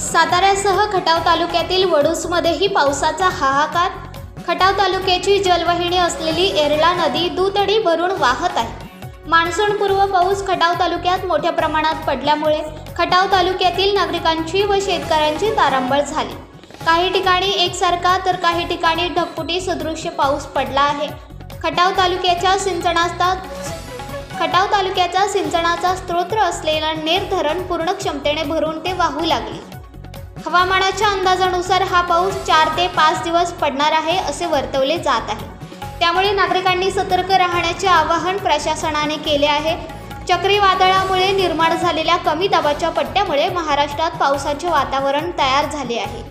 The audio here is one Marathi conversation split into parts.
साताऱ्यासह खटाव तालुक्यातील वडूसमध्येही पावसाचा हाहाकार। खटाव तालुक्याची जलवाहिनी असलेली एरळा नदी दुतडी भरून वाहत आहे। मान्सूनपूर्व पाऊस खटाव तालुक्यात मोठ्या प्रमाणात पडल्यामुळे खटाव तालुक्यातील नागरिकांची व शेतकऱ्यांची तारांबळ झाली। काही ठिकाणी एकसारखा तर काही ठिकाणी ढगफुटी सदृश्य पाऊस पडला आहे। खटाव तालुक्याच्या सिंचनाचा स्रोत असलेला नेर धरण पूर्ण क्षमतेने भरून ते वाहू लागले। हवामानाच्या अंदाजानुसार हा पाऊस 4 ते 5 दिवस पडणार आहे असे वर्तवले जात आहे। त्यामुळे नागरिकांनी सतर्क राहण्याचे आवाहन प्रशासनाने केले आहे। चक्रीवादळामुळे निर्माण झालेल्या कमी दाबाच्या पट्ट्यामुळे महाराष्ट्रात पावसाचे वातावरण तयार झाले आहे।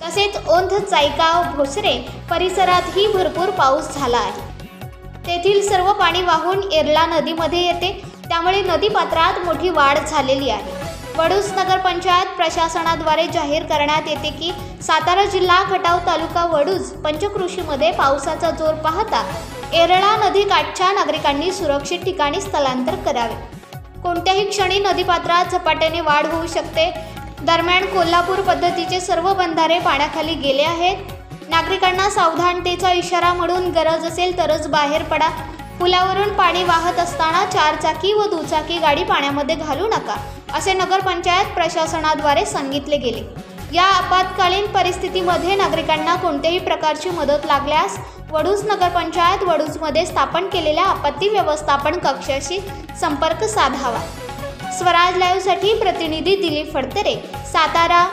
तसेच औंध, चाईगाव, भोसरे परिसरातही भरपूर पाऊस झाला आहे। तेथील सर्व पाणी वाहून एरळा नदीमध्ये येते, त्यामुळे नदीपात्रात मोठी वाढ झालेली आहे। वडूस नगरपंचायत प्रशासनाद्वारे जाहीर करण्यात येते की सातारा जिल्हा, खटाव तालुका, वडूस पंचक्रोशीमध्ये पावसाचा जोर पाहता एरळा नदी काठच्या नागरिकांनी सुरक्षित ठिकाणी स्थलांतर करावे। कोणत्याही क्षणी नदीपात्रात झपाट्याने वाढ होऊ शकते। दरम्यान कोल्हापूर पद्धतीचे सर्व बंधारे पाण्याखाली गेले आहेत। नागरिकांना सावधानतेचा इशारा म्हणून गरज असेल तरच बाहेर पडा। पुलावरून पाणी वाहत असताना 4 चाकी व दुचाकी गाडी पाण्यामध्ये घालू नका, असे नगरपंचायत प्रशासनाद्वारे सांगितले गेले। या आपत्कालीन परिस्थितीमध्ये नागरिकांना कोणत्याही प्रकारची मदत लागल्यास वडूस नगरपंचायत वडूसमध्ये स्थापन केलेल्या आपत्ती व्यवस्थापन कक्षाशी संपर्क साधावा। स्वराज लाईव्हसाठी प्रतिनिधी दिलीप फडतरे, सातारा।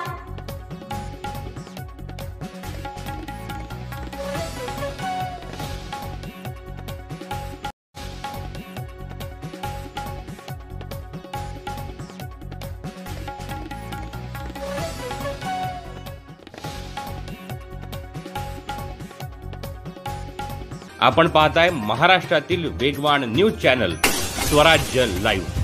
आपण पाहताय महाराष्ट्रातील वेगवान न्यूज चॅनल स्वराज्य लाईव्ह।